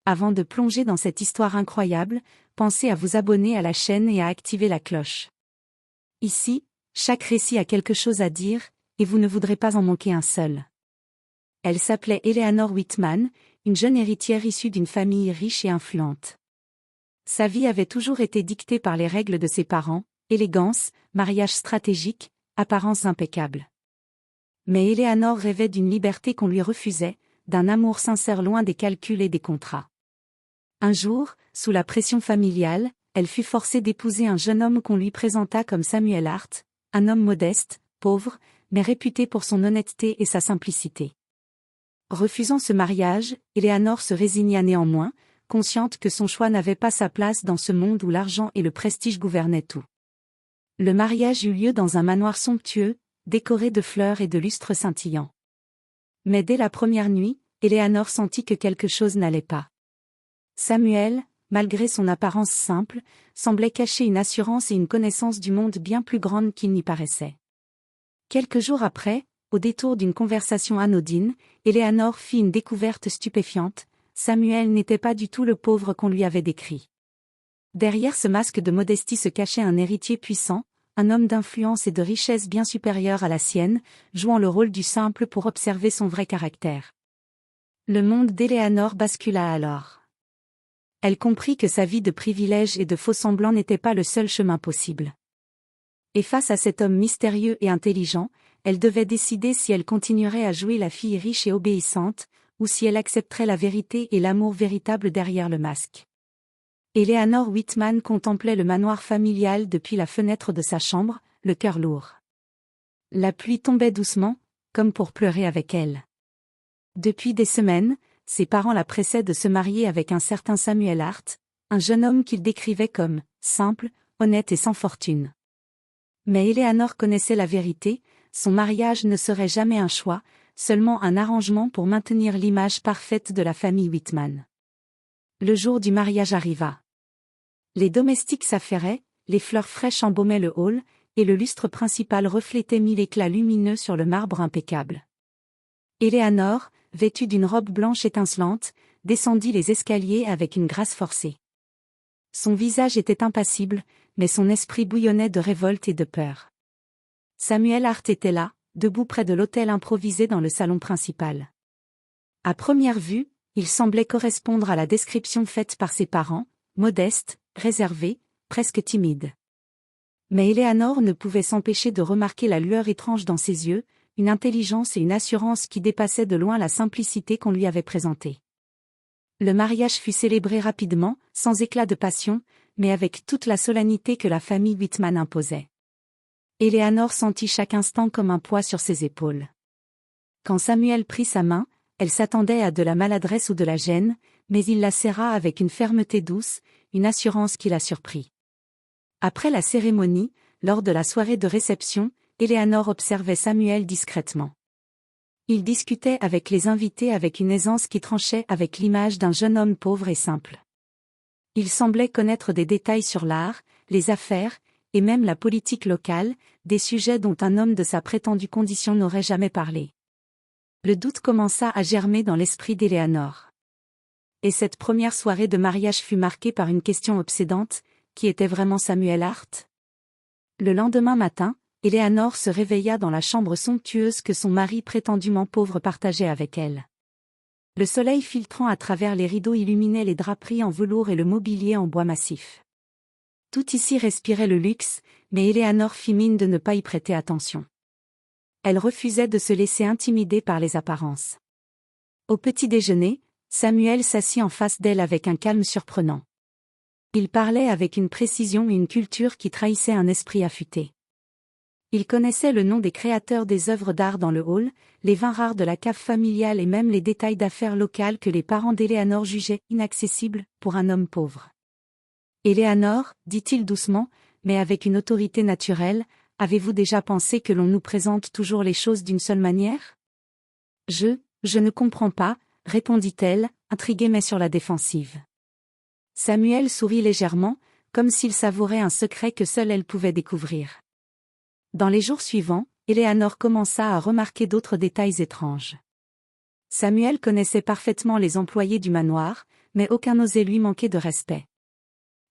Avant de plonger dans cette histoire incroyable, pensez à vous abonner à la chaîne et à activer la cloche. Ici, chaque récit a quelque chose à dire, et vous ne voudrez pas en manquer un seul. Elle s'appelait Eleanor Whitman, une jeune héritière issue d'une famille riche et influente. Sa vie avait toujours été dictée par les règles de ses parents, élégance, mariage stratégique, apparence impeccable. Mais Eleanor rêvait d'une liberté qu'on lui refusait, d'un amour sincère loin des calculs et des contrats. Un jour, sous la pression familiale, elle fut forcée d'épouser un jeune homme qu'on lui présenta comme Samuel Hart, un homme modeste, pauvre, mais réputé pour son honnêteté et sa simplicité. Refusant ce mariage, Eleanor se résigna néanmoins, consciente que son choix n'avait pas sa place dans ce monde où l'argent et le prestige gouvernaient tout. Le mariage eut lieu dans un manoir somptueux, décoré de fleurs et de lustres scintillants. Mais dès la première nuit, Eleanor sentit que quelque chose n'allait pas. Samuel, malgré son apparence simple, semblait cacher une assurance et une connaissance du monde bien plus grande qu'il n'y paraissait. Quelques jours après, au détour d'une conversation anodine, Eleanor fit une découverte stupéfiante: Samuel n'était pas du tout le pauvre qu'on lui avait décrit. Derrière ce masque de modestie se cachait un héritier puissant, un homme d'influence et de richesse bien supérieur à la sienne, jouant le rôle du simple pour observer son vrai caractère. Le monde d'Eleanor bascula alors. Elle comprit que sa vie de privilèges et de faux-semblants n'était pas le seul chemin possible. Et face à cet homme mystérieux et intelligent, elle devait décider si elle continuerait à jouer la fille riche et obéissante, ou si elle accepterait la vérité et l'amour véritable derrière le masque. Eleanor Whitman contemplait le manoir familial depuis la fenêtre de sa chambre, le cœur lourd. La pluie tombait doucement, comme pour pleurer avec elle. Depuis des semaines, ses parents la pressaient de se marier avec un certain Samuel Hart, un jeune homme qu'ils décrivaient comme simple, honnête et sans fortune. Mais Eleanor connaissait la vérité: son mariage ne serait jamais un choix, seulement un arrangement pour maintenir l'image parfaite de la famille Whitman. Le jour du mariage arriva. Les domestiques s'affairaient, les fleurs fraîches embaumaient le hall, et le lustre principal reflétait mille éclats lumineux sur le marbre impeccable. Eleanor, vêtue d'une robe blanche étincelante, descendit les escaliers avec une grâce forcée. Son visage était impassible, mais son esprit bouillonnait de révolte et de peur. Samuel Hart était là, debout près de l'autel improvisé dans le salon principal. À première vue, il semblait correspondre à la description faite par ses parents: modeste, réservé, presque timide. Mais Eleanor ne pouvait s'empêcher de remarquer la lueur étrange dans ses yeux, une intelligence et une assurance qui dépassaient de loin la simplicité qu'on lui avait présentée. Le mariage fut célébré rapidement, sans éclat de passion, mais avec toute la solennité que la famille Whitman imposait. Eleanor sentit chaque instant comme un poids sur ses épaules. Quand Samuel prit sa main, elle s'attendait à de la maladresse ou de la gêne, mais il la serra avec une fermeté douce, une assurance qui la surprit. Après la cérémonie, lors de la soirée de réception, Eleanor observait Samuel discrètement. Il discutait avec les invités avec une aisance qui tranchait avec l'image d'un jeune homme pauvre et simple. Il semblait connaître des détails sur l'art, les affaires, et même la politique locale, des sujets dont un homme de sa prétendue condition n'aurait jamais parlé. Le doute commença à germer dans l'esprit d'Eleanor. Et cette première soirée de mariage fut marquée par une question obsédante: qui était vraiment Samuel Hart? Le lendemain matin, Eleanor se réveilla dans la chambre somptueuse que son mari prétendument pauvre partageait avec elle. Le soleil filtrant à travers les rideaux illuminait les draperies en velours et le mobilier en bois massif. Tout ici respirait le luxe, mais Eleanor fit mine de ne pas y prêter attention. Elle refusait de se laisser intimider par les apparences. Au petit déjeuner, Samuel s'assit en face d'elle avec un calme surprenant. Il parlait avec une précision et une culture qui trahissaient un esprit affûté. Il connaissait le nom des créateurs des œuvres d'art dans le hall, les vins rares de la cave familiale et même les détails d'affaires locales que les parents d'Eleanor jugeaient inaccessibles pour un homme pauvre. Eleanor, dit-il doucement, mais avec une autorité naturelle, avez-vous déjà pensé que l'on nous présente toujours les choses d'une seule manière? Je ne comprends pas, répondit-elle, intriguée mais sur la défensive. Samuel sourit légèrement, comme s'il savourait un secret que seule elle pouvait découvrir. Dans les jours suivants, Eleanor commença à remarquer d'autres détails étranges. Samuel connaissait parfaitement les employés du manoir, mais aucun n'osait lui manquer de respect.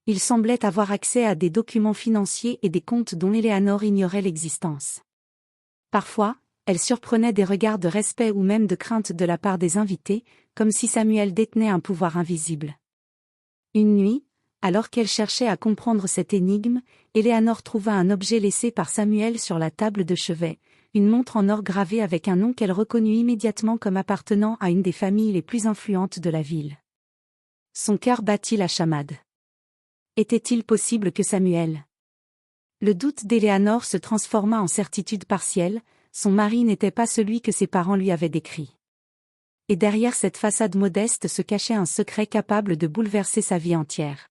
Il semblait avoir accès à des documents financiers et des comptes dont Éléanore ignorait l'existence. Parfois, elle surprenait des regards de respect ou même de crainte de la part des invités, comme si Samuel détenait un pouvoir invisible. Une nuit, alors qu'elle cherchait à comprendre cette énigme, Éléanore trouva un objet laissé par Samuel sur la table de chevet, une montre en or gravée avec un nom qu'elle reconnut immédiatement comme appartenant à une des familles les plus influentes de la ville. Son cœur battit la chamade. Était-il possible que Samuel... Le doute d'Éléanore se transforma en certitude partielle, son mari n'était pas celui que ses parents lui avaient décrit. Et derrière cette façade modeste se cachait un secret capable de bouleverser sa vie entière.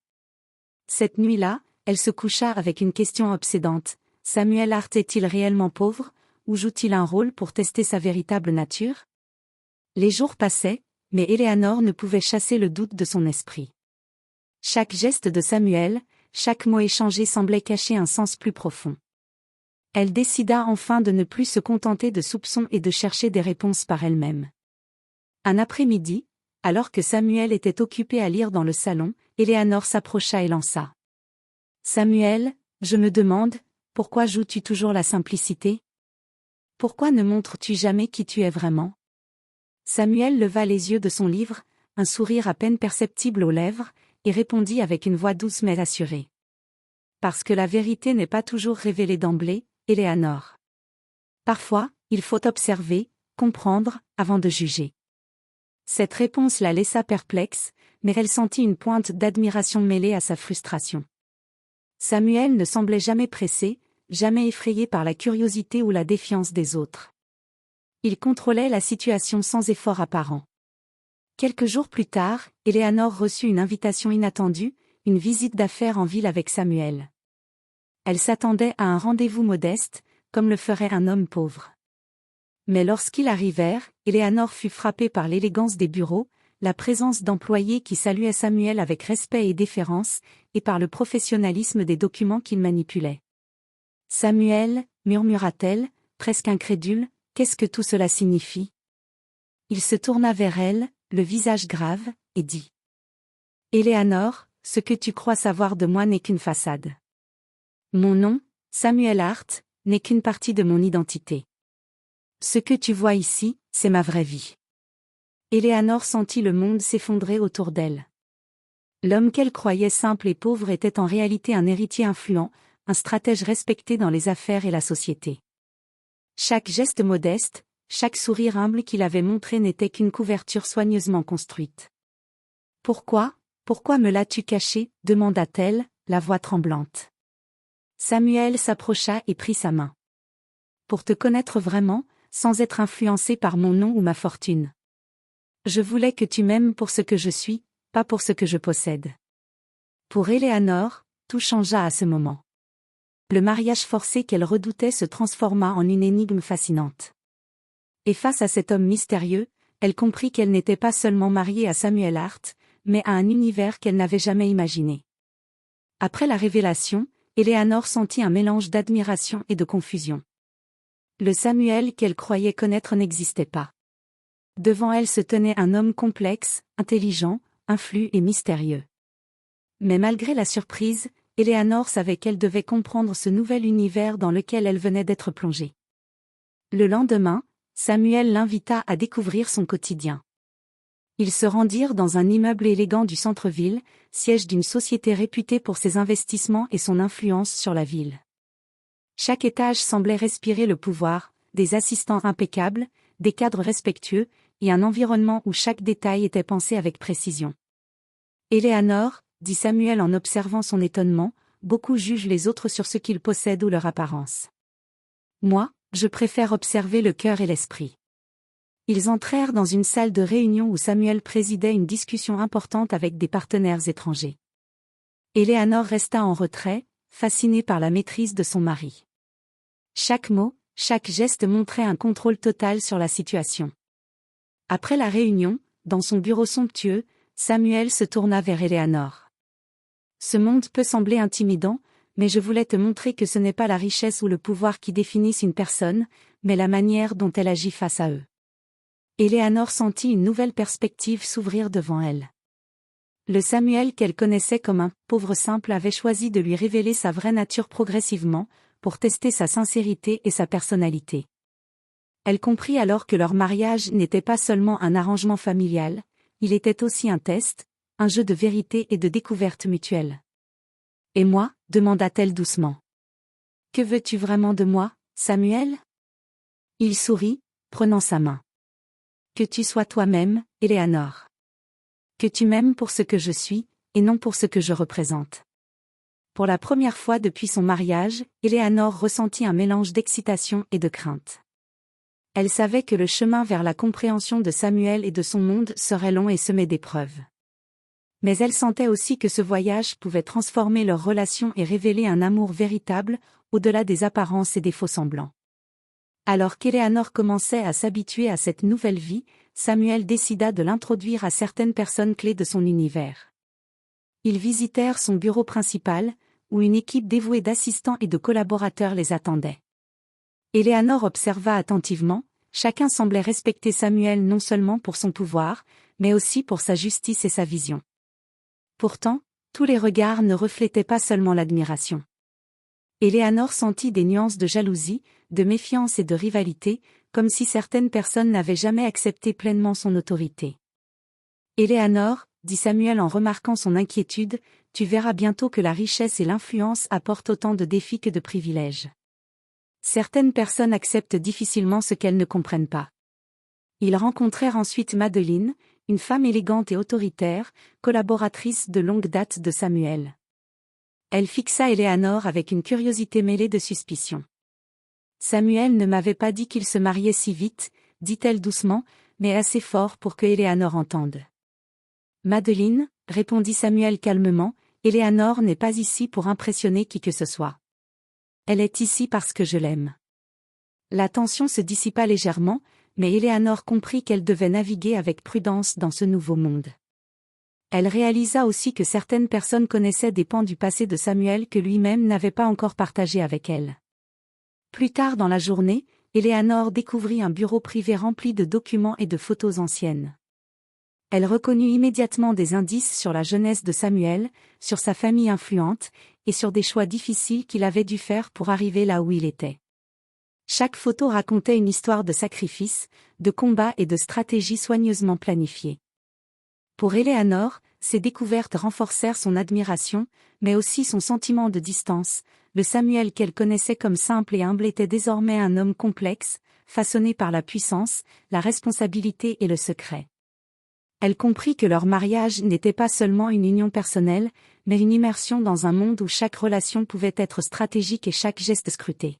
Cette nuit-là, elle se coucha avec une question obsédante. Samuel Hart est-il réellement pauvre, ou joue-t-il un rôle pour tester sa véritable nature? Les jours passaient, mais Éléanore ne pouvait chasser le doute de son esprit. Chaque geste de Samuel, chaque mot échangé semblait cacher un sens plus profond. Elle décida enfin de ne plus se contenter de soupçons et de chercher des réponses par elle-même. Un après-midi, alors que Samuel était occupé à lire dans le salon, Éléanore s'approcha et lança. « Samuel, je me demande, pourquoi joues-tu toujours la simplicité? Pourquoi ne montres-tu jamais qui tu es vraiment ?» Samuel leva les yeux de son livre, un sourire à peine perceptible aux lèvres, et répondit avec une voix douce mais assurée. « Parce que la vérité n'est pas toujours révélée d'emblée, Éléanore. Parfois, il faut observer, comprendre, avant de juger. » Cette réponse la laissa perplexe, mais elle sentit une pointe d'admiration mêlée à sa frustration. Samuel ne semblait jamais pressé, jamais effrayé par la curiosité ou la défiance des autres. Il contrôlait la situation sans effort apparent. Quelques jours plus tard, Éléanore reçut une invitation inattendue, une visite d'affaires en ville avec Samuel. Elle s'attendait à un rendez-vous modeste, comme le ferait un homme pauvre. Mais lorsqu'ils arrivèrent, Éléanore fut frappée par l'élégance des bureaux, la présence d'employés qui saluaient Samuel avec respect et déférence, et par le professionnalisme des documents qu'il manipulait. « Samuel, murmura-t-elle, presque incrédule, qu'est-ce que tout cela signifie ?» Il se tourna vers elle, le visage grave, et dit. « Éléanore, ce que tu crois savoir de moi n'est qu'une façade. Mon nom, Samuel Hart, n'est qu'une partie de mon identité. Ce que tu vois ici, c'est ma vraie vie. » Éléanore sentit le monde s'effondrer autour d'elle. L'homme qu'elle croyait simple et pauvre était en réalité un héritier influent, un stratège respecté dans les affaires et la société. Chaque geste modeste, chaque sourire humble qu'il avait montré n'était qu'une couverture soigneusement construite. « Pourquoi me l'as-tu caché ?» demanda-t-elle, la voix tremblante. Samuel s'approcha et prit sa main. « Pour te connaître vraiment, sans être influencé par mon nom ou ma fortune. Je voulais que tu m'aimes pour ce que je suis, pas pour ce que je possède. » Pour Éléanore, tout changea à ce moment. Le mariage forcé qu'elle redoutait se transforma en une énigme fascinante. Et face à cet homme mystérieux, elle comprit qu'elle n'était pas seulement mariée à Samuel Hart, mais à un univers qu'elle n'avait jamais imaginé. Après la révélation, Éléanore sentit un mélange d'admiration et de confusion. Le Samuel qu'elle croyait connaître n'existait pas. Devant elle se tenait un homme complexe, intelligent, influent et mystérieux. Mais malgré la surprise, Éléanore savait qu'elle devait comprendre ce nouvel univers dans lequel elle venait d'être plongée. Le lendemain, Samuel l'invita à découvrir son quotidien. Ils se rendirent dans un immeuble élégant du centre-ville, siège d'une société réputée pour ses investissements et son influence sur la ville. Chaque étage semblait respirer le pouvoir, des assistants impeccables, des cadres respectueux, et un environnement où chaque détail était pensé avec précision. « Éléanore, » dit Samuel en observant son étonnement, « beaucoup jugent les autres sur ce qu'ils possèdent ou leur apparence. Moi, je préfère observer le cœur et l'esprit. » Ils entrèrent dans une salle de réunion où Samuel présidait une discussion importante avec des partenaires étrangers. Éléanore resta en retrait, fascinée par la maîtrise de son mari. Chaque mot, chaque geste montrait un contrôle total sur la situation. Après la réunion, dans son bureau somptueux, Samuel se tourna vers Éléanore. « Ce monde peut sembler intimidant, mais je voulais te montrer que ce n'est pas la richesse ou le pouvoir qui définissent une personne, mais la manière dont elle agit face à eux. Éléanore sentit une nouvelle perspective s'ouvrir devant elle. Le Samuel qu'elle connaissait comme un pauvre simple avait choisi de lui révéler sa vraie nature progressivement, pour tester sa sincérité et sa personnalité. Elle comprit alors que leur mariage n'était pas seulement un arrangement familial, il était aussi un test, un jeu de vérité et de découverte mutuelle. « Et moi ?» demanda-t-elle doucement. « Que veux-tu vraiment de moi, Samuel ?» Il sourit, prenant sa main. « Que tu sois toi-même, Éléanore. Que tu m'aimes pour ce que je suis, et non pour ce que je représente. » Pour la première fois depuis son mariage, Éléanore ressentit un mélange d'excitation et de crainte. Elle savait que le chemin vers la compréhension de Samuel et de son monde serait long et semé d'épreuves. Mais elle sentait aussi que ce voyage pouvait transformer leur relation et révéler un amour véritable, au-delà des apparences et des faux-semblants. Alors qu'Éléanore commençait à s'habituer à cette nouvelle vie, Samuel décida de l'introduire à certaines personnes clés de son univers. Ils visitèrent son bureau principal, où une équipe dévouée d'assistants et de collaborateurs les attendait. Éléanore observa attentivement, chacun semblait respecter Samuel non seulement pour son pouvoir, mais aussi pour sa justice et sa vision. Pourtant, tous les regards ne reflétaient pas seulement l'admiration. Éléanore sentit des nuances de jalousie, de méfiance et de rivalité, comme si certaines personnes n'avaient jamais accepté pleinement son autorité. « Éléanore, » dit Samuel en remarquant son inquiétude, « tu verras bientôt que la richesse et l'influence apportent autant de défis que de privilèges. Certaines personnes acceptent difficilement ce qu'elles ne comprennent pas. » Ils rencontrèrent ensuite Madeleine, une femme élégante et autoritaire, collaboratrice de longue date de Samuel. Elle fixa Éléanore avec une curiosité mêlée de suspicion. « Samuel ne m'avait pas dit qu'il se mariait si vite, » dit-elle doucement, mais assez fort pour que Éléanore entende. « Madeleine, » répondit Samuel calmement, « Éléanore n'est pas ici pour impressionner qui que ce soit. Elle est ici parce que je l'aime. » La tension se dissipa légèrement, mais Éléanore comprit qu'elle devait naviguer avec prudence dans ce nouveau monde. Elle réalisa aussi que certaines personnes connaissaient des pans du passé de Samuel que lui-même n'avait pas encore partagé avec elle. Plus tard dans la journée, Éléanore découvrit un bureau privé rempli de documents et de photos anciennes. Elle reconnut immédiatement des indices sur la jeunesse de Samuel, sur sa famille influente, et sur des choix difficiles qu'il avait dû faire pour arriver là où il était. Chaque photo racontait une histoire de sacrifice, de combat et de stratégie soigneusement planifiée. Pour Éléanore, ces découvertes renforcèrent son admiration, mais aussi son sentiment de distance. Le Samuel qu'elle connaissait comme simple et humble était désormais un homme complexe, façonné par la puissance, la responsabilité et le secret. Elle comprit que leur mariage n'était pas seulement une union personnelle, mais une immersion dans un monde où chaque relation pouvait être stratégique et chaque geste scruté.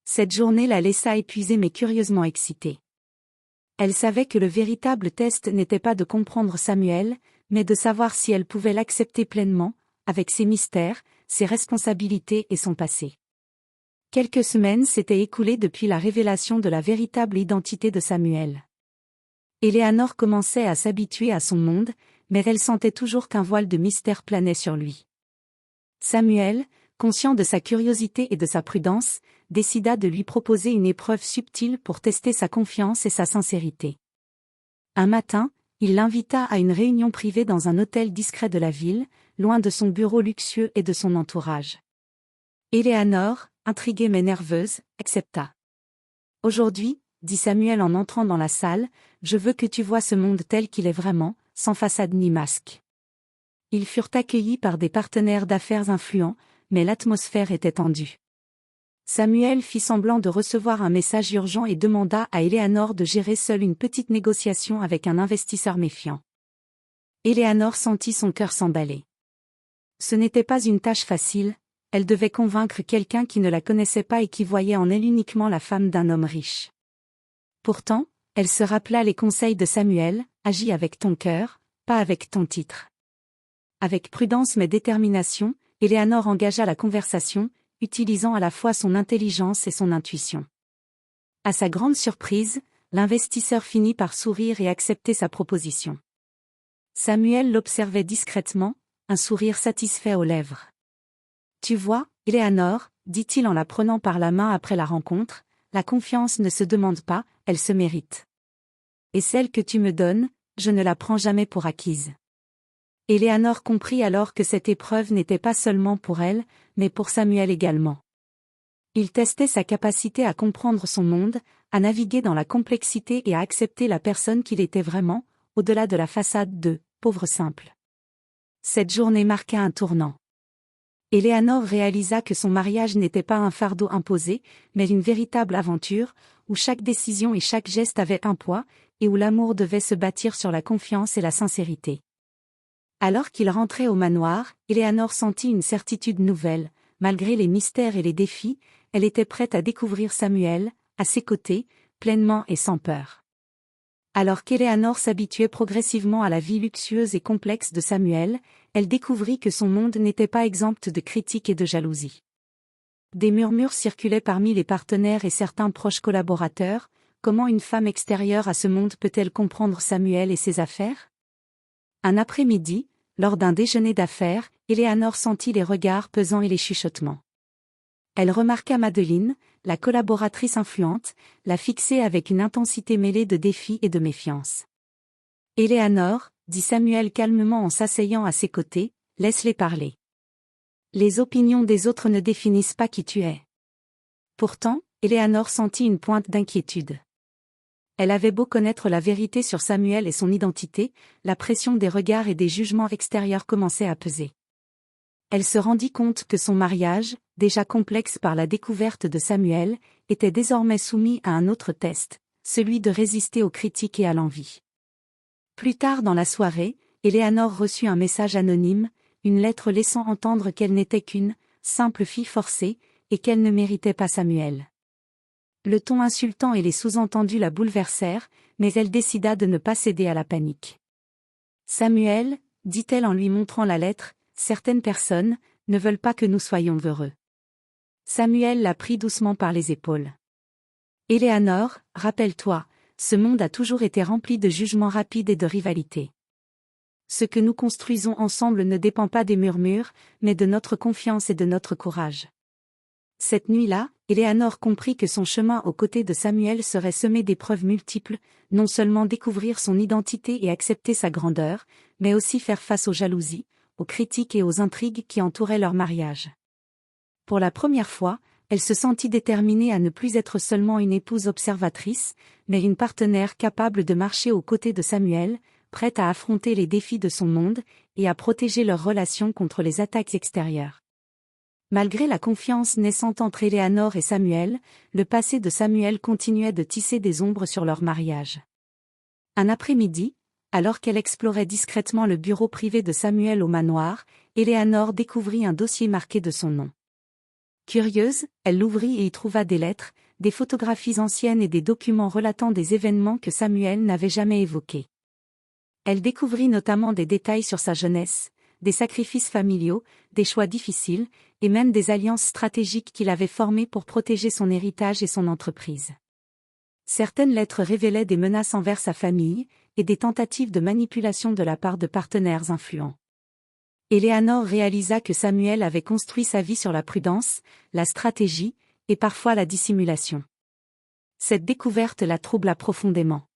Cette journée la laissa épuisée mais curieusement excitée. Elle savait que le véritable test n'était pas de comprendre Samuel, mais de savoir si elle pouvait l'accepter pleinement, avec ses mystères, ses responsabilités et son passé. Quelques semaines s'étaient écoulées depuis la révélation de la véritable identité de Samuel. Éléanore commençait à s'habituer à son monde, mais elle sentait toujours qu'un voile de mystère planait sur lui. Samuel, conscient de sa curiosité et de sa prudence, décida de lui proposer une épreuve subtile pour tester sa confiance et sa sincérité. Un matin, il l'invita à une réunion privée dans un hôtel discret de la ville, loin de son bureau luxueux et de son entourage. Éléanore, intriguée mais nerveuse, accepta. « Aujourd'hui, » dit Samuel en entrant dans la salle, « je veux que tu vois ce monde tel qu'il est vraiment, sans façade ni masque. » Ils furent accueillis par des partenaires d'affaires influents, mais l'atmosphère était tendue. Samuel fit semblant de recevoir un message urgent et demanda à Éléanore de gérer seule une petite négociation avec un investisseur méfiant. Éléanore sentit son cœur s'emballer. Ce n'était pas une tâche facile, elle devait convaincre quelqu'un qui ne la connaissait pas et qui voyait en elle uniquement la femme d'un homme riche. Pourtant, elle se rappela les conseils de Samuel, agis avec ton cœur, pas avec ton titre. Avec prudence mais détermination, Éléanore engagea la conversation, utilisant à la fois son intelligence et son intuition. À sa grande surprise, l'investisseur finit par sourire et accepter sa proposition. Samuel l'observait discrètement, un sourire satisfait aux lèvres. « Tu vois, Éléanore, » dit-il en la prenant par la main après la rencontre, « la confiance ne se demande pas, elle se mérite. » Et celle que tu me donnes, je ne la prends jamais pour acquise. Éléanore comprit alors que cette épreuve n'était pas seulement pour elle, mais pour Samuel également. Il testait sa capacité à comprendre son monde, à naviguer dans la complexité et à accepter la personne qu'il était vraiment, au-delà de la façade de « pauvre simple ». Cette journée marqua un tournant. Éléanore réalisa que son mariage n'était pas un fardeau imposé, mais une véritable aventure, où chaque décision et chaque geste avaient un poids, et où l'amour devait se bâtir sur la confiance et la sincérité. Alors qu'il rentrait au manoir, Éléanore sentit une certitude nouvelle. Malgré les mystères et les défis, elle était prête à découvrir Samuel, à ses côtés, pleinement et sans peur. Alors qu'Éléanore s'habituait progressivement à la vie luxueuse et complexe de Samuel, elle découvrit que son monde n'était pas exempt de critiques et de jalousie. Des murmures circulaient parmi les partenaires et certains proches collaborateurs. Comment une femme extérieure à ce monde peut-elle comprendre Samuel et ses affaires? Un après-midi, lors d'un déjeuner d'affaires, Éléanore sentit les regards pesants et les chuchotements. Elle remarqua Madeleine, la collaboratrice influente, la fixer avec une intensité mêlée de défi et de méfiance. « Éléanore, dit Samuel calmement en s'asseyant à ses côtés, laisse-les parler. Les opinions des autres ne définissent pas qui tu es. » Pourtant, Éléanore sentit une pointe d'inquiétude. Elle avait beau connaître la vérité sur Samuel et son identité, la pression des regards et des jugements extérieurs commençait à peser. Elle se rendit compte que son mariage, déjà complexe par la découverte de Samuel, était désormais soumis à un autre test, celui de résister aux critiques et à l'envie. Plus tard dans la soirée, Éléanore reçut un message anonyme, une lettre laissant entendre qu'elle n'était qu'une simple fille forcée, et qu'elle ne méritait pas Samuel. Le ton insultant et les sous-entendus la bouleversèrent, mais elle décida de ne pas céder à la panique. « Samuel, dit-elle en lui montrant la lettre, certaines personnes ne veulent pas que nous soyons heureux. » Samuel la prit doucement par les épaules. « Éléanore, rappelle-toi, ce monde a toujours été rempli de jugements rapides et de rivalités. Ce que nous construisons ensemble ne dépend pas des murmures, mais de notre confiance et de notre courage. » Cette nuit-là, Éléanore comprit que son chemin aux côtés de Samuel serait semé d'épreuves multiples, non seulement découvrir son identité et accepter sa grandeur, mais aussi faire face aux jalousies, aux critiques et aux intrigues qui entouraient leur mariage. Pour la première fois, elle se sentit déterminée à ne plus être seulement une épouse observatrice, mais une partenaire capable de marcher aux côtés de Samuel, prête à affronter les défis de son monde, et à protéger leur relation contre les attaques extérieures. Malgré la confiance naissante entre Éléanore et Samuel, le passé de Samuel continuait de tisser des ombres sur leur mariage. Un après-midi, alors qu'elle explorait discrètement le bureau privé de Samuel au manoir, Éléanore découvrit un dossier marqué de son nom. Curieuse, elle l'ouvrit et y trouva des lettres, des photographies anciennes et des documents relatant des événements que Samuel n'avait jamais évoqués. Elle découvrit notamment des détails sur sa jeunesse, des sacrifices familiaux, des choix difficiles, et même des alliances stratégiques qu'il avait formées pour protéger son héritage et son entreprise. Certaines lettres révélaient des menaces envers sa famille, et des tentatives de manipulation de la part de partenaires influents. Éléanore réalisa que Samuel avait construit sa vie sur la prudence, la stratégie, et parfois la dissimulation. Cette découverte la troubla profondément.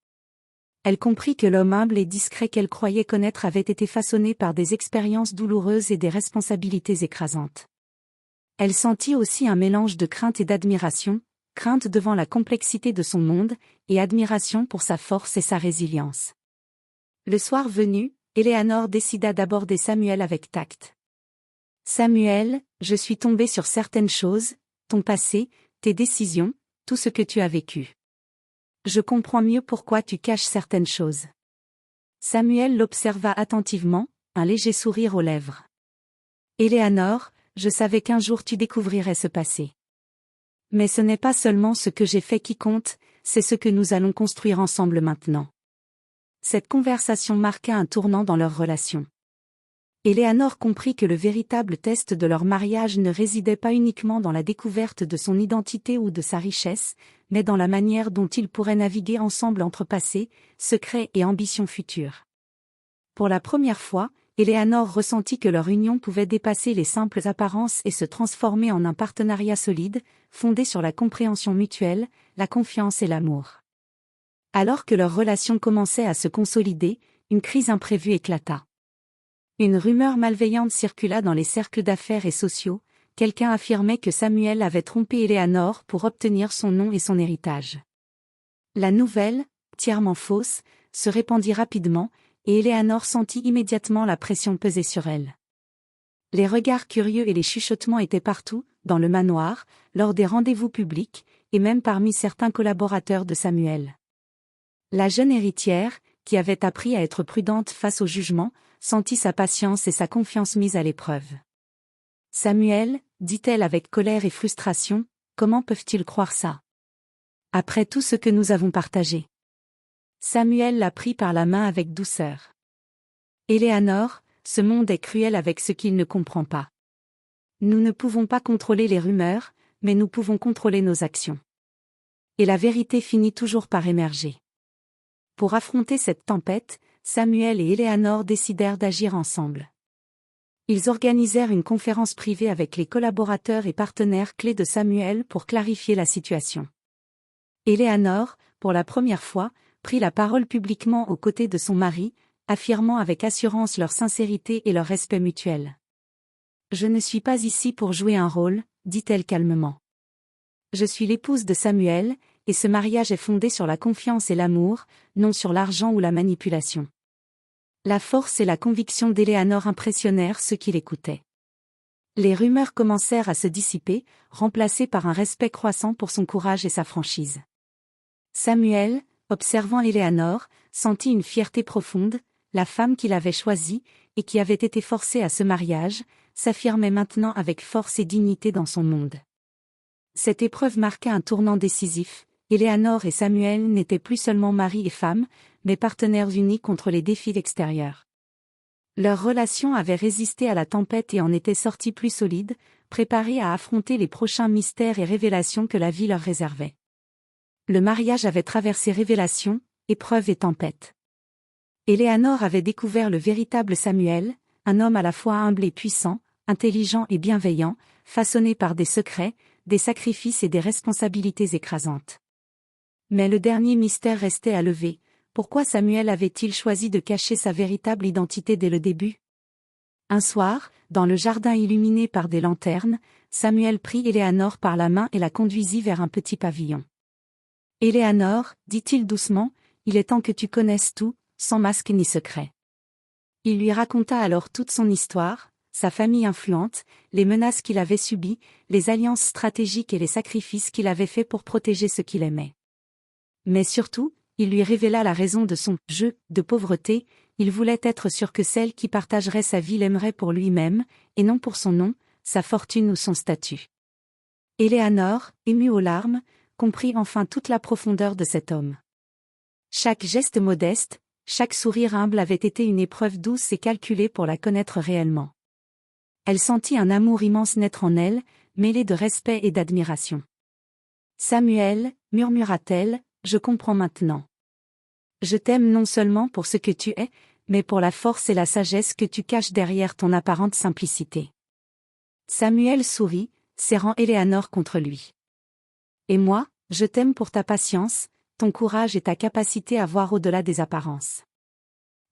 Elle comprit que l'homme humble et discret qu'elle croyait connaître avait été façonné par des expériences douloureuses et des responsabilités écrasantes. Elle sentit aussi un mélange de crainte et d'admiration, crainte devant la complexité de son monde, et admiration pour sa force et sa résilience. Le soir venu, Éléanore décida d'aborder Samuel avec tact. « Samuel, je suis tombée sur certaines choses, ton passé, tes décisions, tout ce que tu as vécu. Je comprends mieux pourquoi tu caches certaines choses. » Samuel l'observa attentivement, un léger sourire aux lèvres. « Éléanore, je savais qu'un jour tu découvrirais ce passé. Mais ce n'est pas seulement ce que j'ai fait qui compte, c'est ce que nous allons construire ensemble maintenant. » Cette conversation marqua un tournant dans leur relation. Éléanore comprit que le véritable test de leur mariage ne résidait pas uniquement dans la découverte de son identité ou de sa richesse, mais dans la manière dont ils pourraient naviguer ensemble entre passé, secrets et ambitions futures. Pour la première fois, Éléanore ressentit que leur union pouvait dépasser les simples apparences et se transformer en un partenariat solide, fondé sur la compréhension mutuelle, la confiance et l'amour. Alors que leur relation commençait à se consolider, une crise imprévue éclata. Une rumeur malveillante circula dans les cercles d'affaires et sociaux, quelqu'un affirmait que Samuel avait trompé Éléanore pour obtenir son nom et son héritage. La nouvelle, entièrement fausse, se répandit rapidement, et Éléanore sentit immédiatement la pression peser sur elle. Les regards curieux et les chuchotements étaient partout, dans le manoir, lors des rendez-vous publics, et même parmi certains collaborateurs de Samuel. La jeune héritière, qui avait appris à être prudente face au jugement, sentit sa patience et sa confiance mises à l'épreuve. « Samuel, dit-elle avec colère et frustration, comment peuvent-ils croire ça? Après tout ce que nous avons partagé. » Samuel la prit par la main avec douceur. « Éléanore, ce monde est cruel avec ce qu'il ne comprend pas. Nous ne pouvons pas contrôler les rumeurs, mais nous pouvons contrôler nos actions. » Et la vérité finit toujours par émerger. Pour affronter cette tempête, Samuel et Éléanore décidèrent d'agir ensemble. Ils organisèrent une conférence privée avec les collaborateurs et partenaires clés de Samuel pour clarifier la situation. Éléanore, pour la première fois, prit la parole publiquement aux côtés de son mari, affirmant avec assurance leur sincérité et leur respect mutuel. « Je ne suis pas ici pour jouer un rôle, dit-elle calmement. Je suis l'épouse de Samuel, et ce mariage est fondé sur la confiance et l'amour, non sur l'argent ou la manipulation. » La force et la conviction d'Éléanore impressionnèrent ceux qui l'écoutaient. Les rumeurs commencèrent à se dissiper, remplacées par un respect croissant pour son courage et sa franchise. Samuel, observant Éléanore, sentit une fierté profonde, la femme qu'il avait choisie, et qui avait été forcée à ce mariage, s'affirmait maintenant avec force et dignité dans son monde. Cette épreuve marqua un tournant décisif. Éléanore et Samuel n'étaient plus seulement mari et femme, mais partenaires unis contre les défis extérieurs. Leur relation avait résisté à la tempête et en était sortie plus solide, préparée à affronter les prochains mystères et révélations que la vie leur réservait. Le mariage avait traversé révélations, épreuves et tempêtes. Éléanore avait découvert le véritable Samuel, un homme à la fois humble et puissant, intelligent et bienveillant, façonné par des secrets, des sacrifices et des responsabilités écrasantes. Mais le dernier mystère restait à lever. Pourquoi Samuel avait-il choisi de cacher sa véritable identité dès le début? Un soir, dans le jardin illuminé par des lanternes, Samuel prit Éléanore par la main et la conduisit vers un petit pavillon. « Éléanore, dit-il doucement, il est temps que tu connaisses tout, sans masque ni secret. » Il lui raconta alors toute son histoire, sa famille influente, les menaces qu'il avait subies, les alliances stratégiques et les sacrifices qu'il avait faits pour protéger ceux qu'il aimait. Mais surtout, il lui révéla la raison de son « jeu » de pauvreté. Il voulait être sûr que celle qui partagerait sa vie l'aimerait pour lui-même, et non pour son nom, sa fortune ou son statut. Éléanore, émue aux larmes, comprit enfin toute la profondeur de cet homme. Chaque geste modeste, chaque sourire humble avait été une épreuve douce et calculée pour la connaître réellement. Elle sentit un amour immense naître en elle, mêlé de respect et d'admiration. « Samuel, murmura-t-elle, je comprends maintenant. Je t'aime non seulement pour ce que tu es, mais pour la force et la sagesse que tu caches derrière ton apparente simplicité. » Samuel sourit, serrant Éléanore contre lui. « Et moi, je t'aime pour ta patience, ton courage et ta capacité à voir au-delà des apparences.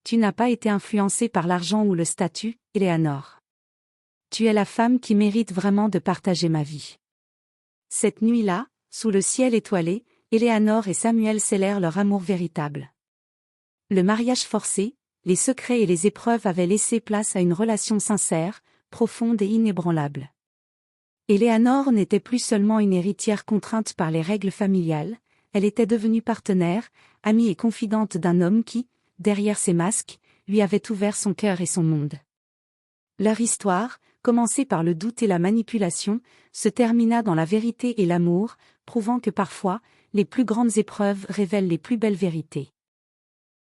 Tu n'as pas été influencée par l'argent ou le statut, Éléanore. Tu es la femme qui mérite vraiment de partager ma vie. » Cette nuit-là, sous le ciel étoilé, Éléanore et Samuel scellèrent leur amour véritable. Le mariage forcé, les secrets et les épreuves avaient laissé place à une relation sincère, profonde et inébranlable. Éléanore n'était plus seulement une héritière contrainte par les règles familiales, elle était devenue partenaire, amie et confidente d'un homme qui, derrière ses masques, lui avait ouvert son cœur et son monde. Leur histoire, commencée par le doute et la manipulation, se termina dans la vérité et l'amour, prouvant que parfois, les plus grandes épreuves révèlent les plus belles vérités.